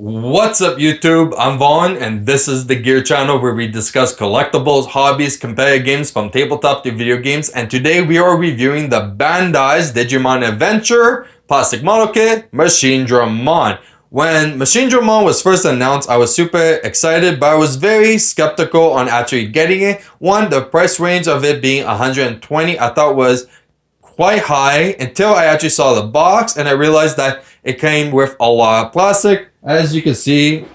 What's up YouTube? I'm Vaughn and this is the Gear channel where we discuss collectibles, hobbies, competitive games from tabletop to video games, and today we are reviewing the Bandai's Digimon Adventure Plastic Model Kit Machinedramon. When Machinedramon was first announced, I was super excited, but I was very skeptical on actually getting it. One, the price range of it being $120 I thought was quite high until I actually saw the box and I realized that it came with a lot of plastic. As you can see,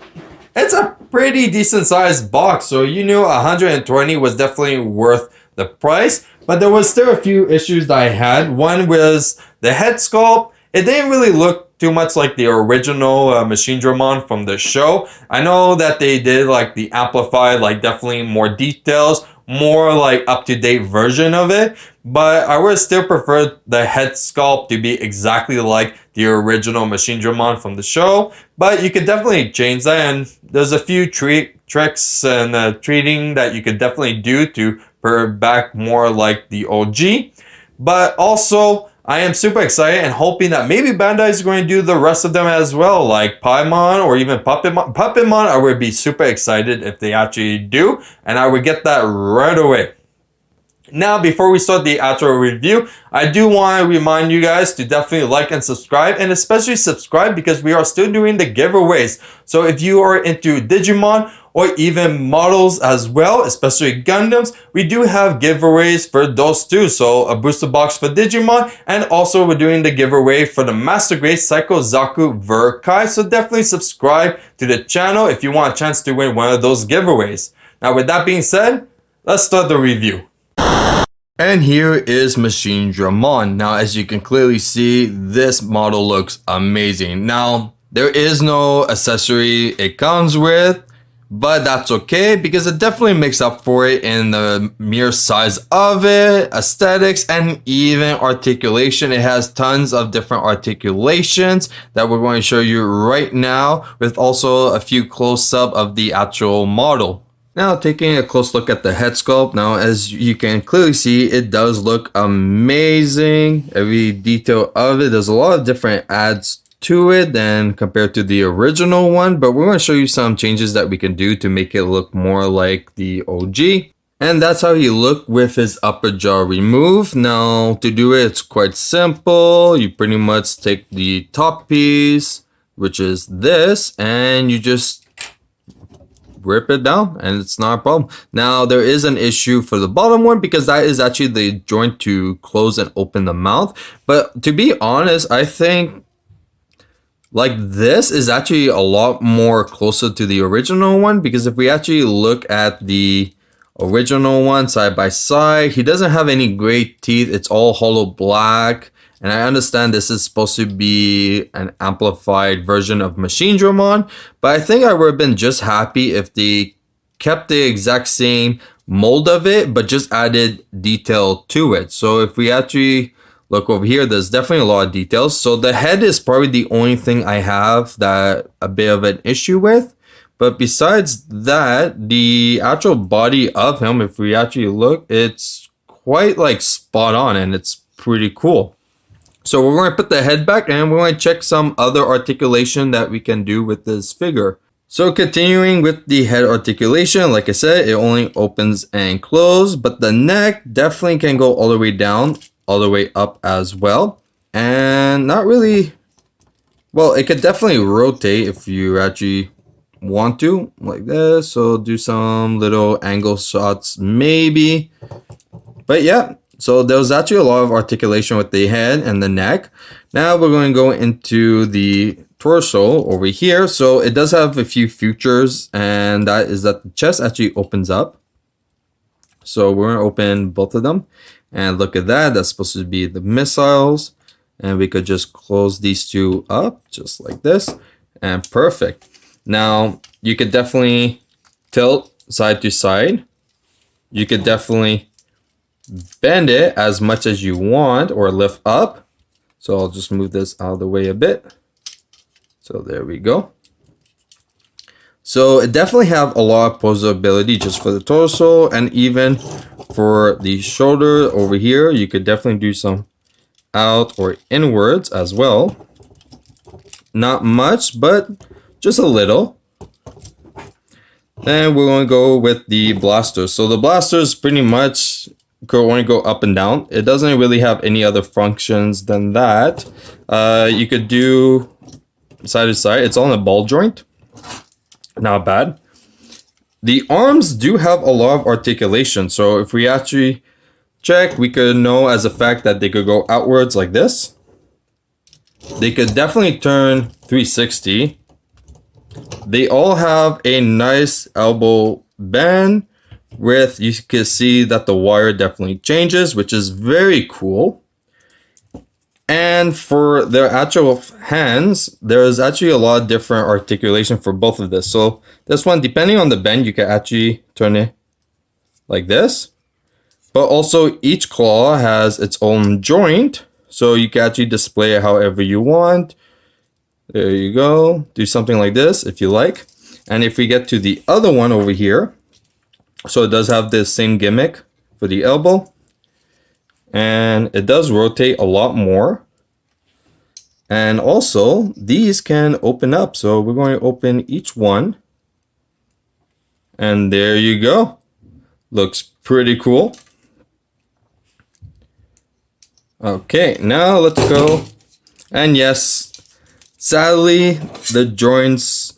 it's a pretty decent sized box, so you knew 120 was definitely worth the price. But there was still a few issues that I had. One was the head sculpt. It didn't really look too much like the original Machinedramon from the show. I know that they did like the amplified, like definitely more details, more like up-to-date version of it, but I would still prefer the head sculpt to be exactly like the original Machinedramon from the show. But you could definitely change that, and there's a few tricks and treating that you could definitely do to bring it back more like the OG. But also, I am super excited and hoping that maybe Bandai is going to do the rest of them as well, like Paimon or even Puppetmon. Puppetmon, I would be super excited if they actually do, and I would get that right away. Now, before we start the actual review, I do want to remind you guys to definitely like and subscribe, and especially subscribe because we are still doing the giveaways. So if you are into Digimon or even models as well, especially Gundams, we do have giveaways for those too. So a booster box for Digimon, and also we're doing the giveaway for the Master Grade Psycho Zaku Verkai. So definitely subscribe to the channel if you want a chance to win one of those giveaways. Now with that being said, let's start the review. And here is Machinedramon. Now, as you can clearly see, this model looks amazing. Now, there is no accessory it comes with, but that's okay because it definitely makes up for it in the mere size of it, aesthetics, and even articulation. It has tons of different articulations that we're going to show you right now, with also a few close-up of the actual model. Now, taking a close look at the head sculpt. Now, as you can clearly see, it does look amazing. Every detail of it, there's a lot of different adds to it than compared to the original one, but we're going to show you some changes that we can do to make it look more like the OG. And that's how he looked with his upper jaw removed. Now, to do it, it's quite simple. You pretty much take the top piece, which is this, and you just rip it down and it's not a problem. Now, there is an issue for the bottom one because that is actually the joint to close and open the mouth. But to be honest, I think like this is actually a lot more closer to the original one, because if we actually look at the original one side by side, he doesn't have any great teeth. It's all hollow black. And I understand this is supposed to be an amplified version of Machinedramon, but I think I would have been just happy if they kept the exact same mold of it, but just added detail to it. So if we actually look over here, there's definitely a lot of details. So the head is probably the only thing I have that a bit of an issue with. But besides that, the actual body of him, if we actually look, it's quite like spot on and it's pretty cool. So we're going to put the head back and we're going to check some other articulation that we can do with this figure. So continuing with the head articulation, like I said, it only opens and closes, but the neck definitely can go all the way down, all the way up as well. And not really, well, it could definitely rotate if you actually want to, like this. So do some little angle shots maybe, but yeah. So there was actually a lot of articulation with the head and the neck. Now we're going to go into the torso over here. So it does have a few features, and that is that the chest actually opens up. So we're going to open both of them. And look at that. That's supposed to be the missiles. And we could just close these two up just like this. And perfect. Now you could definitely tilt side to side. You could definitely bend it as much as you want or lift up. So I'll just move this out of the way a bit. So there we go. So it definitely have a lot of posability just for the torso, and even for the shoulder over here, you could definitely do some out or inwards as well. Not much, but just a little. Then we're going to go with the blaster. So the blaster is pretty much going to go up and down. It doesn't really have any other functions than that. You could do side to side. It's on a ball joint. Not bad. The arms do have a lot of articulation. So if we actually check, we could know as a fact that they could go outwards like this. They could definitely turn 360. They all have a nice elbow band with, you can see that the wire definitely changes, which is very cool. And for their actual hands, there is actually a lot of different articulation for both of this. So this one, depending on the bend, you can actually turn it like this. But also each claw has its own joint. So you can actually display it however you want. There you go. Do something like this if you like. And if we get to the other one over here, so it does have this same gimmick for the elbow. And it does rotate a lot more. And also, these can open up. So we're going to open each one. And there you go. Looks pretty cool. Okay, now let's go. And yes, sadly, the joints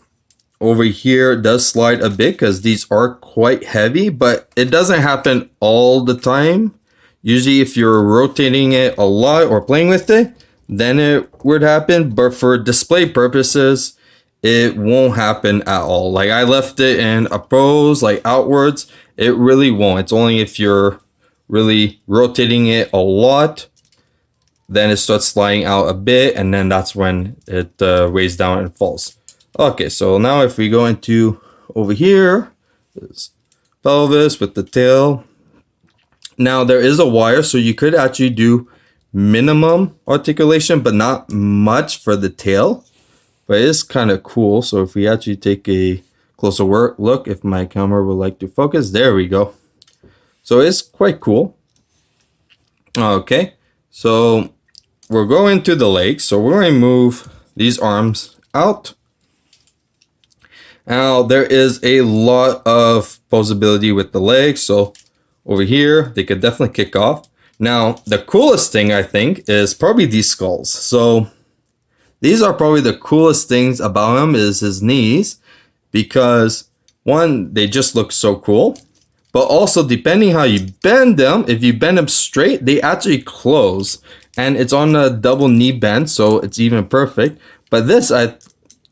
over here does slide a bit because these are quite heavy, but it doesn't happen all the time. Usually if you're rotating it a lot or playing with it, then it would happen. But for display purposes, it won't happen at all. Like I left it in a pose, like outwards. It really won't. It's only if you're really rotating it a lot, then it starts sliding out a bit, and then that's when it weighs down and falls. Okay, so now if we go into over here, this pelvis with the tail. Now there is a wire, so you could actually do minimum articulation, but not much for the tail. But it is kind of cool. So if we actually take a closer look, if my camera would like to focus, there we go. So it's quite cool. Okay, so we're going to the legs. So we're going to move these arms out. Now there is a lot of posability with the legs. So over here, they could definitely kick off. Now, the coolest thing I think is probably these skulls. So these are probably the coolest things about him is his knees, because one, they just look so cool. But also, depending how you bend them, if you bend them straight, they actually close. And it's on a double knee bend, so it's even perfect. But this I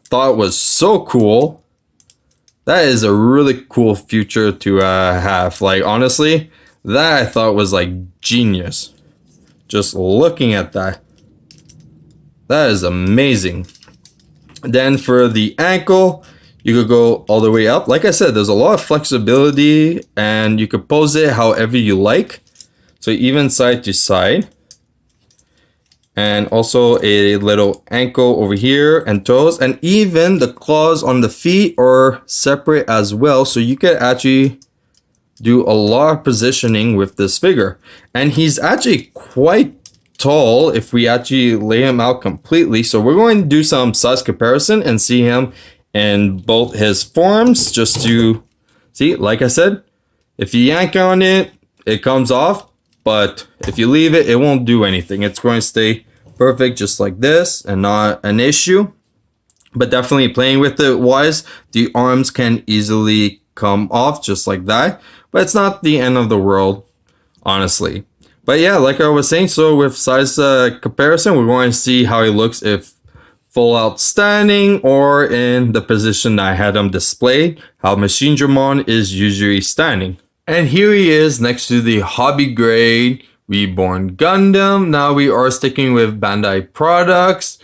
thought was so cool. That is a really cool feature to have. Like, honestly, that I thought was like genius. Just looking at that. That is amazing. Then for the ankle, you could go all the way up. Like I said, there's a lot of flexibility and you could pose it however you like. So even side to side. And also a little ankle over here and toes. And even the claws on the feet are separate as well. So you can actually do a lot of positioning with this figure. And he's actually quite tall if we actually lay him out completely. So we're going to do some size comparison and see him in both his forms, just to see. Like I said, if you yank on it, it comes off. But if you leave it, it won't do anything. It's going to stay perfect just like this and not an issue. But definitely playing with it wise, the arms can easily come off just like that. But it's not the end of the world, honestly. But yeah, like I was saying, so with size comparison, we're going to see how he looks if full out standing or in the position that I had him displayed, how Machinedramon is usually standing. And here he is next to the hobby grade Reborn Gundam. Now we are sticking with Bandai products,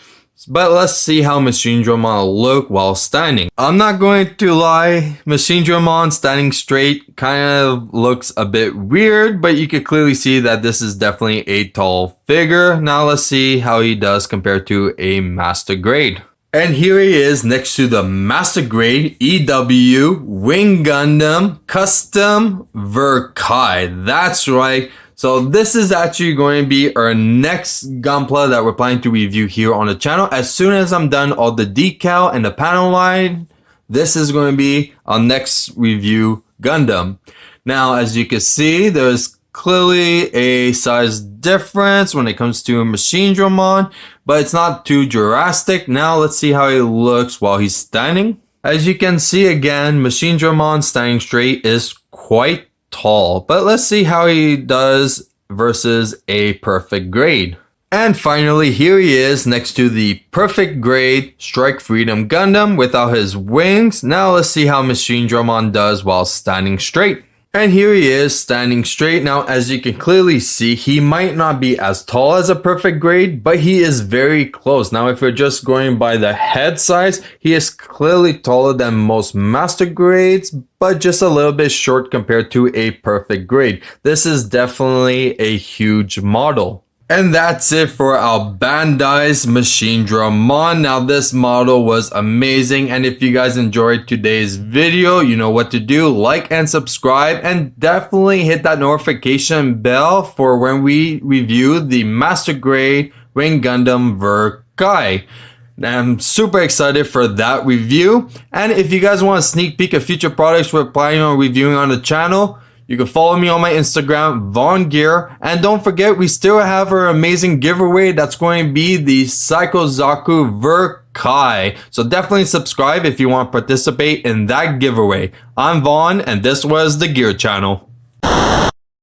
but let's see how Machinedramon will look while standing. I'm not going to lie, Machinedramon standing straight kind of looks a bit weird, but you can clearly see that this is definitely a tall figure. Now let's see how he does compared to a Master Grade. And here he is next to the Master Grade EW Wing Gundam Custom Verkai. That's right. So this is actually going to be our next Gunpla that we're planning to review here on the channel. As soon as I'm done all the decal and the panel line, this is going to be our next review Gundam. Now, as you can see, there's clearly a size difference when it comes to Machinedramon, but it's not too drastic. Now let's see how he looks while he's standing. As you can see again, Machinedramon standing straight is quite tall, but let's see how he does versus a perfect grade. And finally, here he is next to the perfect grade Strike Freedom Gundam without his wings. Now let's see how Machinedramon does while standing straight. And here he is standing straight. Now, as you can clearly see, he might not be as tall as a perfect grade, but he is very close. Now, if you're just going by the head size, he is clearly taller than most master grades, but just a little bit short compared to a perfect grade. This is definitely a huge model. And that's it for our Bandai's Machinedramon. Now this model was amazing, and if you guys enjoyed today's video, you know what to do. Like and subscribe, and definitely hit that notification bell for when we review the Master Grade Wing Gundam Verkai. I'm super excited for that review, and if you guys want a sneak peek of future products we're planning on reviewing on the channel, you can follow me on my Instagram, VaughnGear, and don't forget we still have our amazing giveaway that's going to be the Psychozaku Verkai. So definitely subscribe if you want to participate in that giveaway. I'm Vaughn, and this was the Gear Channel.